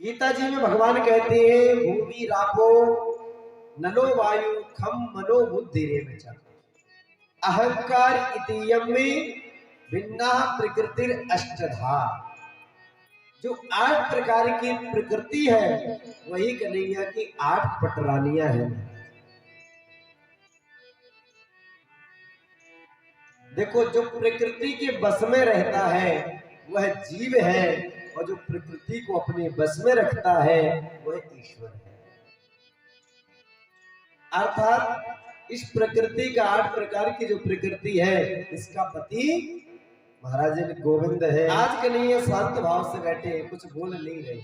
गीता जी में भगवान कहते हैं भूमि रापो नलो वायु खम मनो बुद्धि रेवच अहंकार इतियम में भिन्ना प्रकृतिर अष्टधा। जो 8 प्रकार की प्रकृति है वही कन्हैया की 8 पटरानियां हैं। देखो, जो प्रकृति के बस में रहता है वह जीव है और जो प्रकृति को अपने बस में रखता है वह ईश्वर है। अर्थात इस प्रकृति का 8 प्रकार की जो प्रकृति है इसका पति महाराज गोविंद है। आज कन्हैया शांत भाव से बैठे हैं, कुछ बोल नहीं रहे।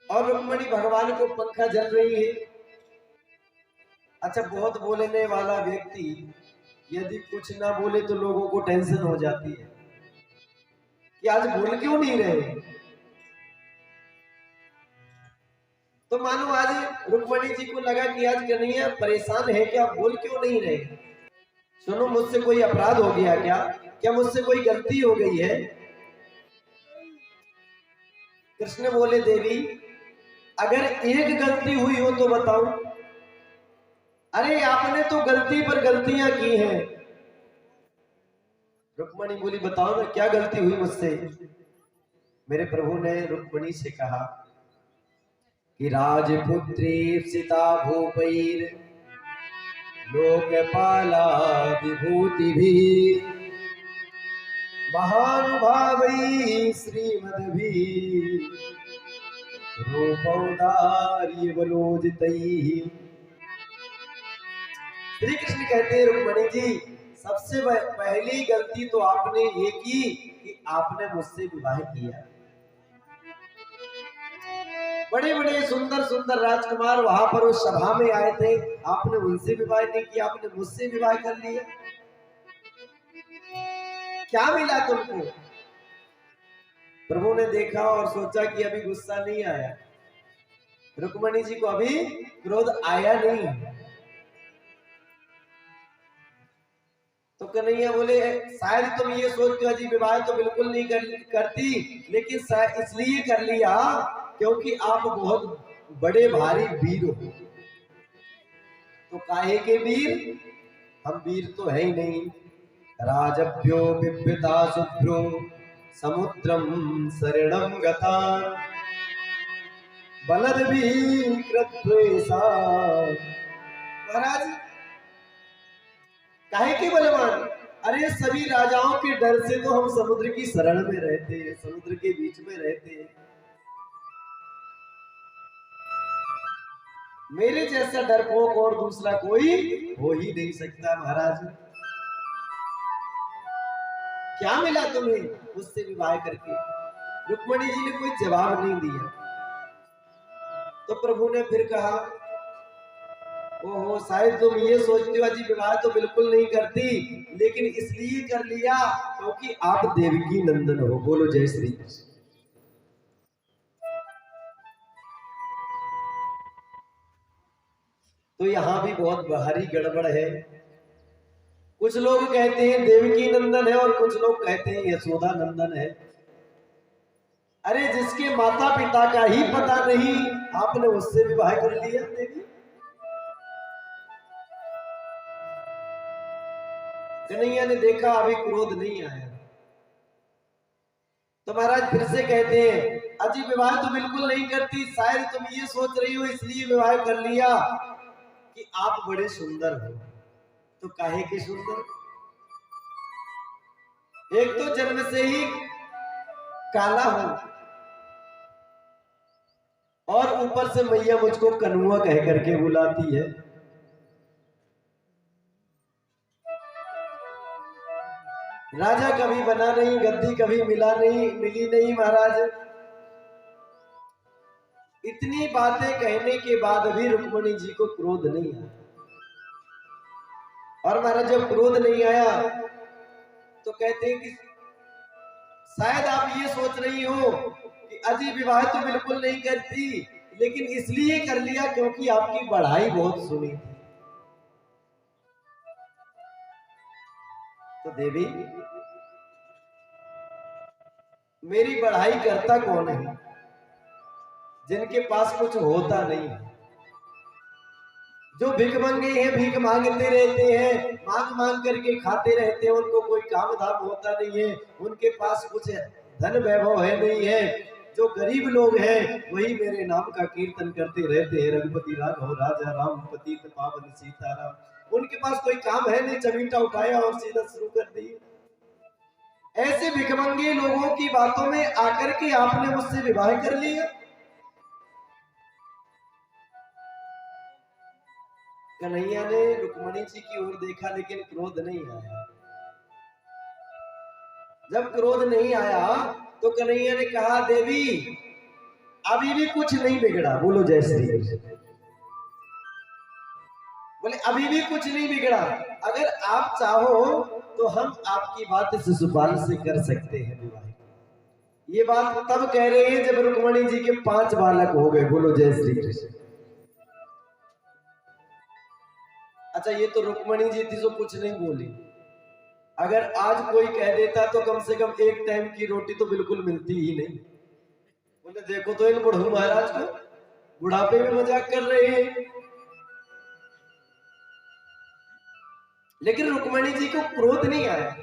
और रुक्मणी भगवान को पंखा जल रही है। अच्छा, बहुत बोलने वाला व्यक्ति यदि कुछ ना बोले तो लोगों को टेंशन हो जाती है कि आज बोल क्यों नहीं रहे। तो मानो आज रुक्मणी जी को लगा कि आज कन्हैया परेशान है, क्या बोल क्यों नहीं रहे। सुनो, मुझसे कोई अपराध हो गया क्या? क्या मुझसे कोई गलती हो गई है? कृष्ण बोले, देवी अगर एक गलती हुई हो तो बताओ। अरे आपने तो गलती पर गलतियां की हैं। रुक्मणी बोली, बताओ ना क्या गलती हुई मुझसे। मेरे प्रभु ने रुक्मणी से कहा कि राजपुत्री सीता भूपैर लोकपाला विभूति भी महानुभावै श्रीमद्भी रूपौदार्य बलोदितैः। श्री कृष्ण कहते हैं, रुक्मणी जी सबसे पहली गलती तो आपने ये की कि आपने मुझसे विवाह किया। बड़े बड़े सुंदर सुंदर राजकुमार वहां पर उस सभा में आए थे, आपने उनसे विवाह नहीं किया, आपने मुझसे विवाह कर लिया। क्या मिला तुमको? प्रभु ने देखा और सोचा कि अभी गुस्सा नहीं आया, रुक्मणी जी को अभी क्रोध आया नहीं। तो कन्हैया बोले, शायद तुम ये सोचते हो जी विवाह तो बिल्कुल नहीं करती, लेकिन इसलिए कर लिया क्योंकि आप बहुत बड़े भारी वीर हो। तो काहे के वीर? हम वीर तो है ही नहीं। राजभ्यो बिभ्यता शुभ्रो समुद्रम शरणं गता बलद्भी कृत्वेषा। महाराज काहे के बलवान? अरे सभी राजाओं के डर से तो हम समुद्र की शरण में रहते हैं, समुद्र के बीच में रहते हैं। मेरे जैसा डरपोक और दूसरा कोई हो ही नहीं सकता। महाराज क्या मिला तुम्हें मुझसे विवाह करके? रुक्मणी जी ने कोई जवाब नहीं दिया। तो प्रभु ने फिर कहा, ओहो शायद तुम ये सोचते हो जी विवाह तो बिल्कुल नहीं करती, लेकिन इसलिए कर लिया क्योंकि आप देवकी नंदन हो। बोलो जय श्री कृष्ण। तो यहां भी बहुत भारी गड़बड़ है। कुछ लोग कहते हैं देवकी नंदन है और कुछ लोग कहते हैं यशोदा नंदन है। अरे जिसके माता पिता का ही पता नहीं, आपने उससे विवाह कर लिया। देवी कन्हैया ने देखा अभी क्रोध नहीं आया, तो महाराज फिर से कहते हैं, अजी विवाह तो बिल्कुल नहीं करती, शायद तुम ये सोच रही हो इसलिए विवाह कर लिया कि आप बड़े सुंदर हो। तो काहे के सुंदर? एक तो जन्म से ही काला हूं और ऊपर से मैया मुझको कनुआ कह करके बुलाती है। राजा कभी बना नहीं, गद्दी कभी मिली नहीं। महाराज इतनी बातें कहने के बाद भी रुक्मणी जी को क्रोध नहीं आया। और महाराज जब क्रोध नहीं आया तो कहते हैं कि शायद आप ये सोच रही हो कि अजी विवाह तो बिल्कुल नहीं करती, लेकिन इसलिए कर लिया क्योंकि आपकी बढ़ाई बहुत सुनी थी। तो देवी मेरी बढ़ाई करता कौन है? जिनके पास कुछ होता नहीं है, जो भिख मंगे हैं, भीख मांगते रहते हैं, मांग मांग करके खाते रहते हैं, उनको कोई काम धाम होता नहीं है, उनके पास कुछ धन वैभव है नहीं है। जो गरीब लोग हैं वही मेरे नाम का कीर्तन करते रहते हैं। रघुपति राघव राजा राम पतित पावन सीताराम। उनके पास कोई काम है नहीं, चमीटा उठाया और सीधा शुरू कर दी। ऐसे भिखमंगे लोगों की बातों में आकर के आपने मुझसे विवाह कर लिया। कन्हैया ने रुक्मणी जी की ओर देखा लेकिन क्रोध नहीं आया। जब क्रोध नहीं आया तो कन्हैया ने कहा, देवी अभी भी कुछ नहीं बिगड़ा। बोलो जय श्री कृष्ण। बोले अभी भी कुछ नहीं बिगड़ा, अगर आप चाहो तो हम आपकी बात शिशुपाल से कर सकते हैं विवाह। ये बात तब कह रहे हैं जब रुक्मणी जी के 5 बालक हो गए। बोलो जय श्री कृष्ण। अच्छा, ये तो रुक्मणी जी थी जो कुछ नहीं बोली। अगर आज कोई कह देता तो कम से कम एक टाइम की रोटी तो बिल्कुल मिलती ही नहीं। बोले देखो तो इन बुढ़ऊ महाराज को, बुढ़ापे में मजाक कर रहे हैं। लेकिन रुक्मणी जी को क्रोध नहीं आया।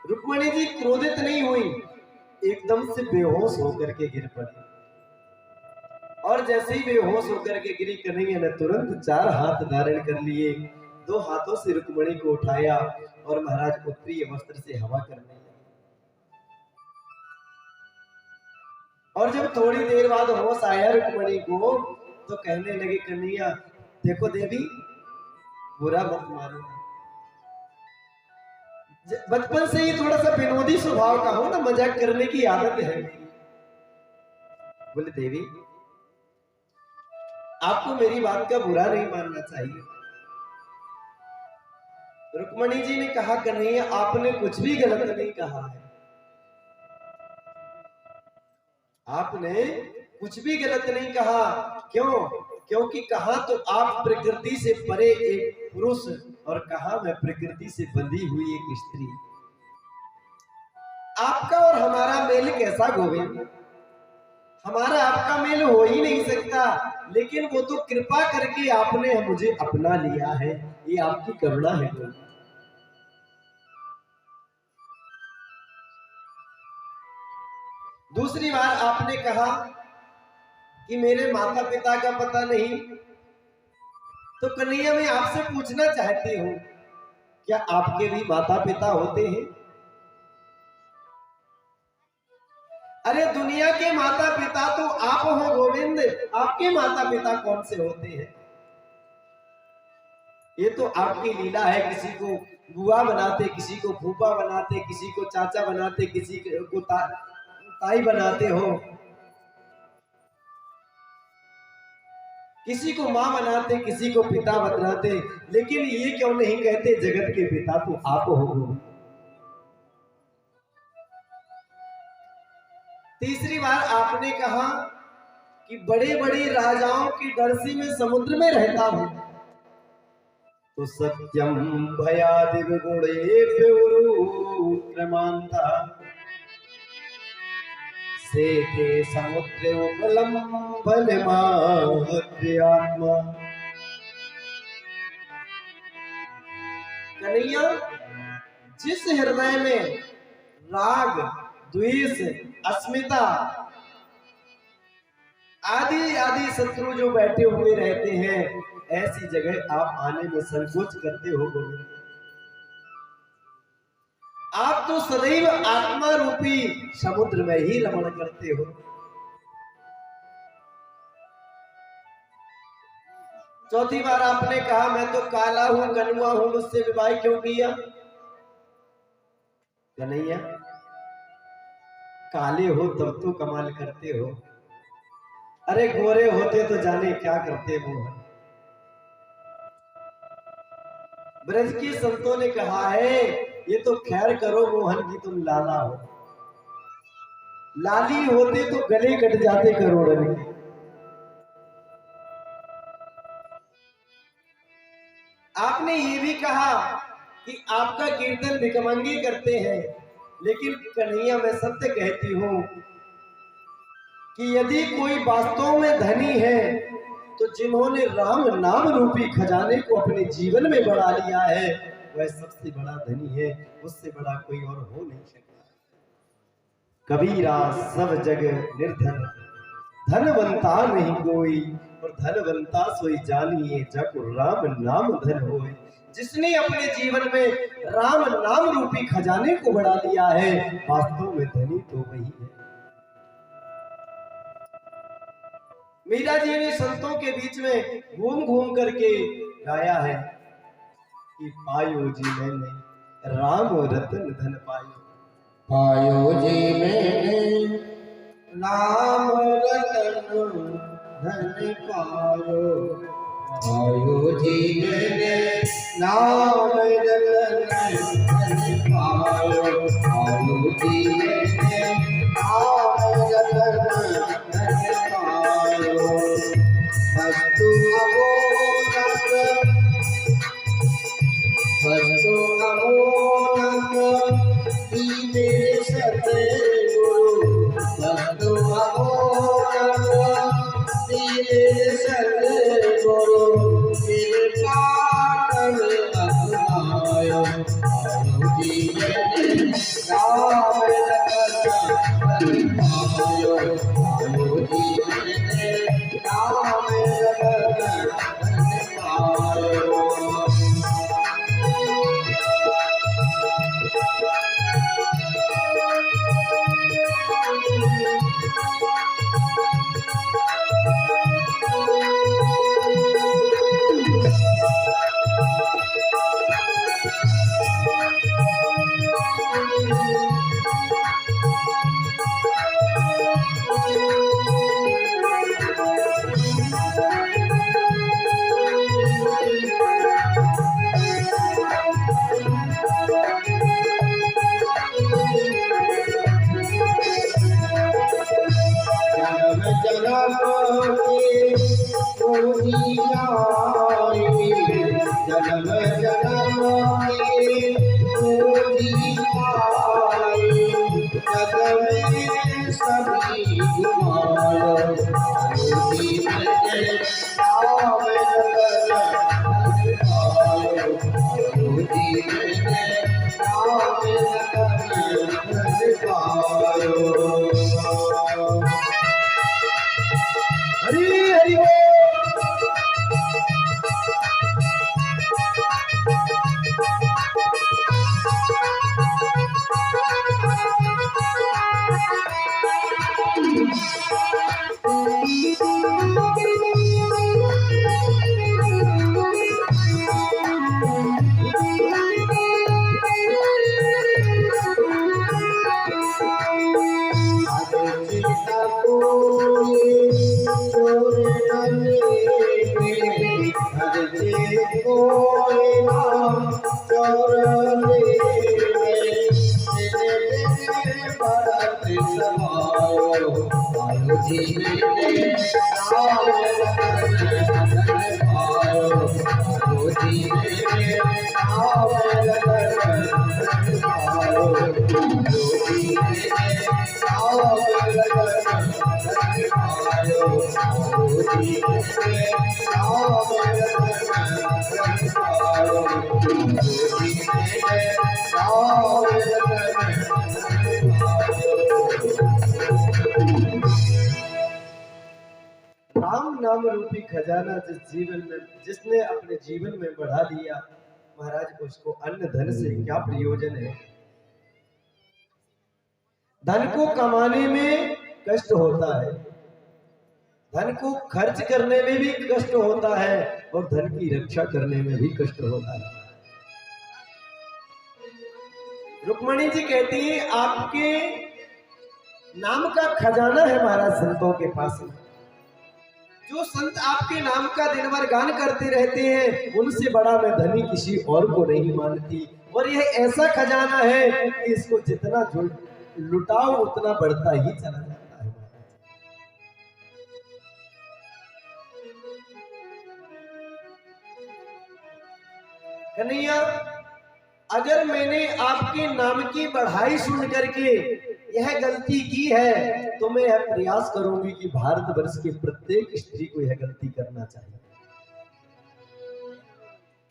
रुक्मणी जी क्रोधित नहीं हुई, एकदम से बेहोश होकर के गिर पड़ी। और जैसे ही बेहोश होकर के गिरी, कन्हैया ने तुरंत 4 हाथ धारण कर लिए, 2 हाथों से रुक्मणी को उठाया और महाराज उत्तरीय वस्त्र से हवा करने लगे। और जब थोड़ी देर बाद होश आया रुक्मणी को तो कहने लगे, कन्हैया देखो देवी, बुरा मत मानो, बचपन से ही थोड़ा सा विनोदी स्वभाव का हो ना, मजाक करने की आदत है। बोले देवी आपको मेरी बात का बुरा नहीं मानना चाहिए। रुक्मणी जी ने कहा, कन्हैया आपने कुछ भी गलत नहीं कहा है। आपने कुछ भी गलत नहीं कहा। क्यों? क्योंकि कहा तो आप प्रकृति से परे एक पुरुष और कहा मैं प्रकृति से बंधी हुई एक स्त्री। आपका और हमारा मेल कैसा गोविंद? हमारा आपका मेल हो ही नहीं सकता, लेकिन वो तो कृपा करके आपने मुझे अपना लिया है, ये आपकी करुणा है। दूसरी बार आपने कहा कि मेरे माता पिता का पता नहीं, तो कन्हैया मैं आपसे पूछना चाहती हूं, क्या आपके भी माता पिता होते हैं? अरे दुनिया के माता पिता तो आप हो गोविंद, आपके माता पिता कौन से होते हैं? ये तो आपकी लीला है। किसी को बुआ बनाते, किसी को फूफा बनाते, किसी को चाचा बनाते, किसी को ताई बनाते हो, किसी को मां बनाते, किसी को पिता बनाते, लेकिन ये क्यों नहीं कहते जगत के पिता तो आप हो। तीसरी बार आपने कहा कि बड़े बड़े राजाओं की डर से मैं समुद्र में रहता हूं, तो सत्यम भयादिव गुणे प्रमांता से के समुद्र उपलंबन आत्मा। कन्हैया जिस हृदय में राग, द्वेष, अस्मिता आदि आदि शत्रु जो बैठे हुए रहते हैं, ऐसी जगह आप आने में संकोच करते हो गोविंद। आप तो सदैव आत्मा रूपी समुद्र में ही रमण करते हो। चौथी बार आपने कहा मैं तो काला हूं, कनुआ हूं, मुझसे विवाह क्यों किया? कन्हैया काले हो तब तो कमाल करते हो, अरे गोरे होते तो जाने क्या करते मोहन। ब्रज के संतों ने कहा है, ये तो खैर करो मोहन की तुम लाला हो, लाली होते तो गले कट जाते करोड़ों के। आपने ये भी कहा कि आपका कीर्तन भिखमंगे करते हैं, लेकिन कन्हैया मैं सत्य कहती हूँ कि यदि कोई वास्तव में धनी है तो जिन्होंने राम नाम रूपी खजाने को अपने जीवन में बढ़ा लिया है वह सबसे बड़ा धनी है, उससे बड़ा कोई और हो नहीं सकता। कबीरा सब जग निर्धन, धनवंता नहीं कोई, और धनवंता सोई जानिए जाको राम नाम धन होए। जिसने अपने जीवन में राम नाम रूपी खजाने को बढ़ा लिया है वास्तव में धनी तो वही है। मीरा जी ने संतों के बीच में घूम घूम करके गाया है कि पायो जी मैंने राम रतन धन पायो, पायो जी मैंने राम रतन धन पायो, पायो जी मैंने राम रतन धन पायो, पायो जी मैंने राम रतन धन पायो। वस्तु अमोघ वस्तु अमोघ दीने सतगुरु, वस्तु अमोघ दीने सतगुरु, कृपा कर अपनायो। पायो जी मैंने राम रतन धन पायो, पायो जी मैंने राम रतन धन पायो। जन्म जन्म के रोजी पाए, जग में सभी घुमायो। रोजी मैंने राम रतन पायो, रोजी मैंने राम रतन पायो। हरि हरि बोल। जी मैंने राम रतन धन पायो, पायो जी मैंने राम रतन धन पायो, पायो जी मैंने राम रतन धन पायो, पायो जी मैंने राम रतन धन पायो, पायो जी मैंने राम रतन धन पायो। राम नाम रूपी खजाना जिसने अपने जीवन में बढ़ा लिया महाराज उसको अन्न धन से क्या प्रयोजन है। धन को कमाने में कष्ट होता है, धन को खर्च करने में भी कष्ट होता है और धन की रक्षा करने में भी कष्ट होता है। रुक्मणी जी कहती है आपके नाम का खजाना है महाराज संतों के पास में। जो संत आपके नाम का दिन भर गान करते रहते हैं उनसे बड़ा मैं धनी किसी और को नहीं मानती। और यह ऐसा खजाना है कि इसको जितना लुटाओ उतना बढ़ता ही चला जाता है। कन्हैया अगर मैंने आपके नाम की बढ़ाई सुन करके यह गलती की है तो मैं यह प्रयास करूंगी कि भारतवर्ष के प्रत्येक स्त्री को यह गलती करना चाहिए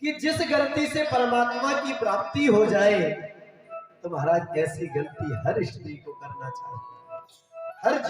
कि जिस गलती से परमात्मा की प्राप्ति हो जाए, तो महाराज ऐसी गलती हर स्त्री को करना चाहिए। हर